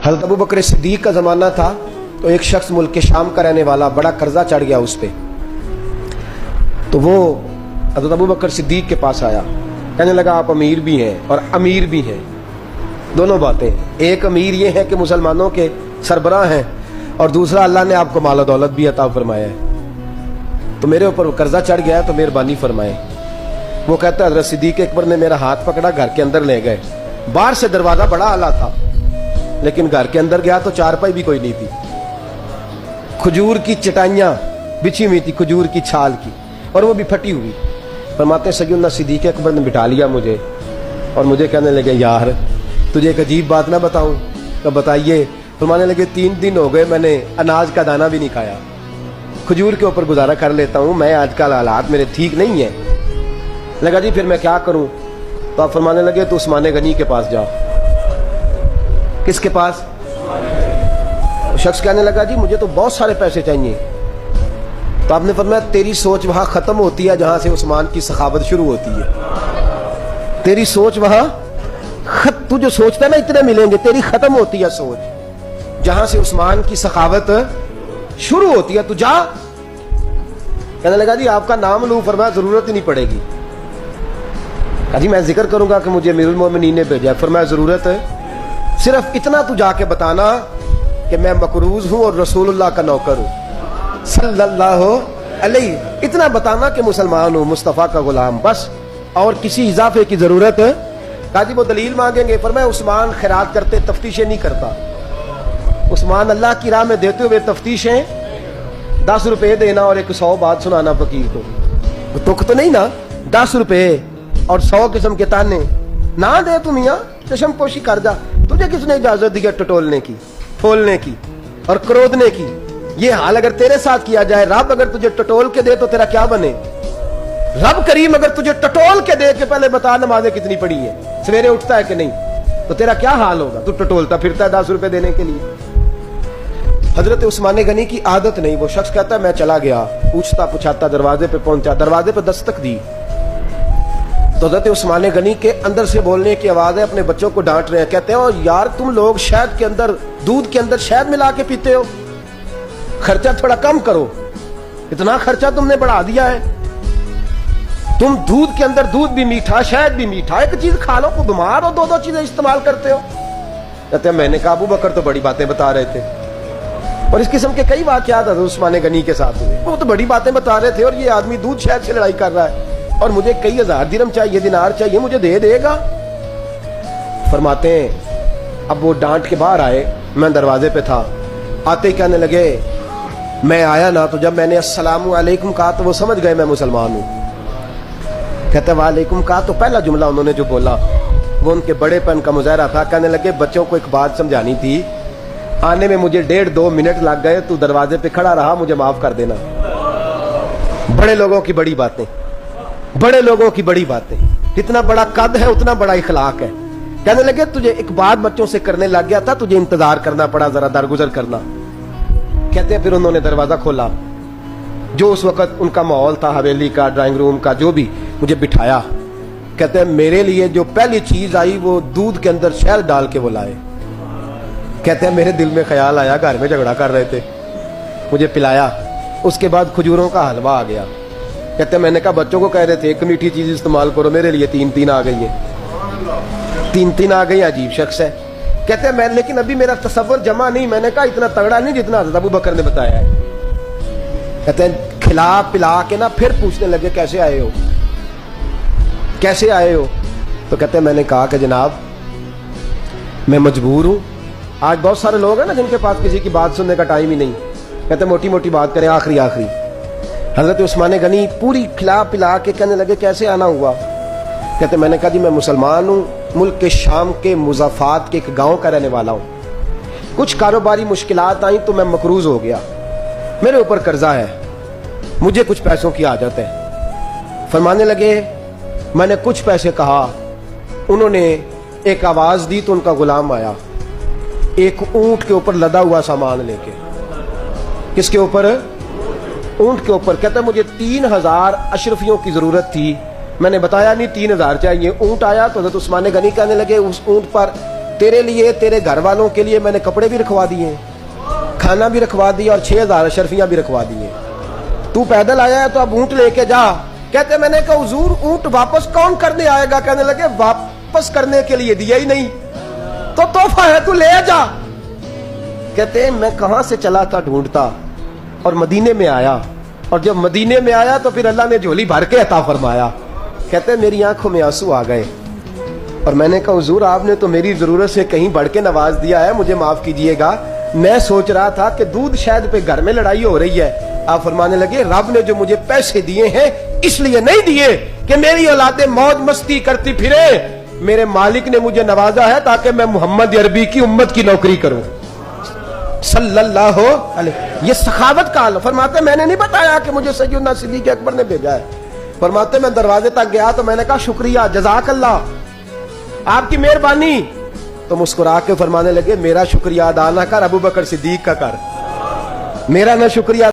حضرت ابو بکر صدیق کا زمانہ تھا تو ایک شخص ملک شام کا رہنے والا بڑا قرضہ چڑھ گیا اس پہ، تو وہ حضرت ابو بکر صدیق کے پاس آیا، کہنے لگا آپ امیر بھی ہیں اور امیر بھی ہیں، دونوں باتیں، ایک امیر یہ ہے کہ مسلمانوں کے سربراہ ہیں، اور دوسرا اللہ نے آپ کو مال و دولت بھی عطا فرمایا ہے، تو میرے اوپر قرضہ چڑھ گیا ہے تو مہربانی فرمائیں۔ وہ کہتا ہے حضرت صدیق اکبر نے میرا ہاتھ پکڑا، گھر کے اندر لے گئے، باہر سے دروازہ بڑا اعلیٰ تھا لیکن گھر کے اندر گیا تو چارپائی بھی کوئی نہیں تھی، کھجور کی چٹائیاں بچھی ہوئی تھی، کھجور کی چھال کی، اور وہ بھی پھٹی ہوئی۔ فرماتے ہیں سیدنا صدیق اکبر نے بٹھا لیا مجھے اور مجھے کہنے لگے یار تجھے ایک عجیب بات نہ بتاؤں؟ تو بتائیے۔ فرمانے لگے 3 دن ہو گئے میں نے اناج کا دانہ بھی نہیں کھایا، کھجور کے اوپر گزارا کر لیتا ہوں میں، آج کل حالات میرے ٹھیک نہیں ہیں۔ لگا جی پھر میں کیا کروں؟ تو آپ فرمانے لگے تو عثمان غنی کے پاس جاؤ۔ کس کے پاس؟ شخص کہنے لگا جی مجھے تو بہت سارے پیسے چاہیے۔ تو آپ نے فرمایا تیری سوچ وہاں ختم ہوتی ہے جہاں سے عثمان کی سخاوت شروع ہوتی ہے، تیری سوچ وہاں تو جو سوچتا ہے نا اتنے ملیں گے، تیری ختم ہوتی ہے سوچ جہاں سے عثمان کی سخاوت شروع ہوتی ہے، تو جا۔ کہنے لگا جی آپ کا نام لوں؟ فرمایا ضرورت ہی نہیں پڑے گی۔ کہا جی میں ذکر کروں گا کہ مجھے امیر المومنین نے بھیجا ہے۔ فرمایا ضرورت ہے، صرف اتنا تو جا کے بتانا کہ میں مقروض ہوں اور رسول اللہ کا نوکر ہوں صلی اللہ علیہ، اتنا بتانا کہ مسلمان ہوں، مصطفیٰ کا غلام، بس، اور کسی اضافے کی ضرورت ہے۔ کہا جی وہ دلیل مانگیں گے؟ فرمایا عثمان خیرات کرتے تفتیشیں نہیں کرتا، عثمان اللہ کی راہ میں دیتے ہوئے تفتیشیں 10 روپے دینا اور 100 بات سنانا فقیر کو، تک تو نہیں نا، 10 روپے اور 100 قسم کے تانے نہ دے تو میاں چشم پوشی کر جا، تجھے کس نے اجازت دی ہے ٹٹولنے کی، پھولنے کی اور کرودنے کی؟ یہ حال اگر تیرے ساتھ کیا جائے، رب اگر تجھے ٹٹول کے دے تو تیرا کیا بنے؟ رب کریم اگر تجھے ٹٹول کے دے کہ پہلے بتا نمازیں کتنی پڑھی ہیں، سویرے اٹھتا ہے کہ نہیں، تو تیرا کیا حال ہوگا؟ تو ٹٹولتا پھرتا ہے 10 روپے دینے کے لیے۔ حضرت عثمان غنی کی عادت نہیں، وہ شخص کہتا ہے میں چلا گیا، پوچھتا پچھاتا دروازے پہ پہنچا، دروازے پہ دستک دی تو حضرت عثمان غنی کے اندر سے بولنے کی آواز ہے، اپنے بچوں کو ڈانٹ رہے ہیں، کہتے ہیں یار تم لوگ شہد کے اندر، دودھ کے اندر شہد ملا کے پیتے ہو، خرچہ تھوڑا کم کرو، اتنا خرچہ تم نے بڑھا دیا ہے، تم دودھ کے اندر دودھ بھی میٹھا شہد بھی میٹھا، ایک چیز کھا لو، کو بیمار ہو 2 چیزیں استعمال کرتے ہو۔ کہتے ہیں میں نے کہا ابو بکر تو بڑی باتیں بتا رہے تھے، اور اس قسم کے کئی واقعات حضرت عثمان غنی کے ساتھ ہوئے، وہ تو بڑی باتیں بتا رہے تھے، اور یہ آدمی دودھ شہد سے لڑائی کر رہا ہے اور مجھے کئی 1000 درہم چاہیے، دینار چاہیے، مجھے دے گا؟ فرماتے ہیں اب وہ ڈانٹ کے باہر آئے، میں دروازے پہ تھا، آتے ہی کہنے لگے میں آیا نا تو جب میں نے السلام علیکم کہا تو وہ سمجھ گئے میں مسلمان ہوں۔ کہتے وعلیکم کہا تو پہلا جملہ انہوں نے جو بولا وہ ان کے بڑے پن کا مظاہرہ تھا۔ کہنے لگے بچوں کو ایک بات سمجھانی تھی، آنے میں مجھے 1.5-2 منٹ لگ گئے، تو دروازے پہ کھڑا رہا، مجھے معاف کر دینا۔ بڑے لوگوں کی بڑی باتیں، بڑے لوگوں کی بڑی باتیں، جتنا بڑا قد ہے اتنا بڑا اخلاق ہے۔ کہنے لگے تجھے ایک بات بچوں سے کرنے لگ گیا تھا، تجھے انتظار کرنا پڑا، ذرا درگزر کرنا۔ کہتے ہیں پھر انہوں نے دروازہ کھولا، جو اس وقت ان کا ماحول تھا حویلی کا، ڈرائنگ روم کا، جو بھی، مجھے بٹھایا۔ کہتے ہیں میرے لیے جو پہلی چیز آئی وہ دودھ کے اندر شہد ڈال کے وہ لائے۔ کہتے ہیں میرے دل میں خیال آیا گھر میں جھگڑا کر رہے تھے، مجھے پلایا، اس کے بعد کھجوروں کا حلوہ آ گیا۔ کہتے ہیں میں نے کہا بچوں کو کہہ رہے تھے ایک میٹھی چیز استعمال کرو، میرے لیے 3 آ گئی ہیں، 3 آ گئی، عجیب شخص ہے۔ کہتے ہیں میں لیکن ابھی میرا تصور جمع نہیں، میں نے کہا اتنا تگڑا نہیں جتنا حضرت ابو بکر نے بتایا ہے۔ کہتے ہیں کھلا پلا کے نا پھر پوچھنے لگے کیسے آئے ہو، کیسے آئے ہو؟ تو کہتے ہیں میں نے کہا کہ جناب میں مجبور ہوں، آج بہت سارے لوگ ہیں نا جن کے پاس کسی کی بات سننے کا ٹائم ہی نہیں، کہتے ہیں موٹی موٹی بات کریں، آخری۔ حضرت عثمان غنی پوری کھلا پلا کے کہنے لگے کیسے آنا ہوا؟ کہتے میں نے کہا جی میں مسلمان ہوں، ملک کے شام کے مضافات کے ایک گاؤں کا رہنے والا ہوں، کچھ کاروباری مشکلات آئیں تو میں مقروض ہو گیا، میرے اوپر قرضہ ہے، مجھے کچھ پیسوں کی حاجت ہے۔ فرمانے لگے میں نے کچھ پیسے کہا، انہوں نے ایک آواز دی تو ان کا غلام آیا، ایک اونٹ کے اوپر لدا ہوا سامان لے کے۔ کس کے اوپر؟ اونٹ کے اوپر۔ کہتا ہے مجھے 3000 اشرفیوں کی ضرورت تھی، میں نے بتایا نہیں 3000 چاہیے۔ اونٹ آیا تو حضرت عثمان غنی کہنے لگے اس اونٹ پر تیرے لیے تیرے گھر والوں کے لیے میں نے کپڑے بھی رکھوا دیے, کھانا بھی رکھوا دیا اور 6000 اشرفیاں بھی رکھوا دیے. تو پیدل آیا ہے تو اب اونٹ لے کے جا. کہتے میں نے کہا حضور اونٹ واپس کون کرنے آئے گا؟ کہنے لگے واپس کرنے کے لیے دیا ہی نہیں تو تحفہ ہے, تو لے جا. کہتے میں کہاں سے چلا تھا ڈھونڈتا اور مدینے میں آیا, اور جب مدینے میں آیا تو پھر اللہ نے جھولی بھر کے عطا فرمایا. کہتے میری آنکھوں میں آنسو آ گئے اور میں نے کہا حضور آپ نے تو میری ضرورت سے کہیں بڑھ کے نواز دیا ہے, مجھے معاف کیجئے گا. میں سوچ رہا تھا کہ دودھ شاید پہ گھر میں لڑائی ہو رہی ہے. آپ فرمانے لگے رب نے جو مجھے پیسے دیے ہیں اس لیے نہیں دیے کہ میری اولادیں موج مستی کرتی پھرے, میرے مالک نے مجھے نوازا ہے تاکہ میں محمد عربی کی امت کی نوکری کروں صلی اللہ علیہ. یہ سخاوت کا حال. فرماتے میں نے نہیں بتایا کہ مجھے سیدنا صدیق اکبر نے بھیجا ہے. فرماتے میں دروازے تک گیا تو میں نے کہا شکریہ, جزاک اللہ, آپ کی مہربانی. تو مسکرا کے فرمانے لگے میرا شکریہ ادا نہ کر, ابو بکر صدیق کا کر. میرا نہ شکریہ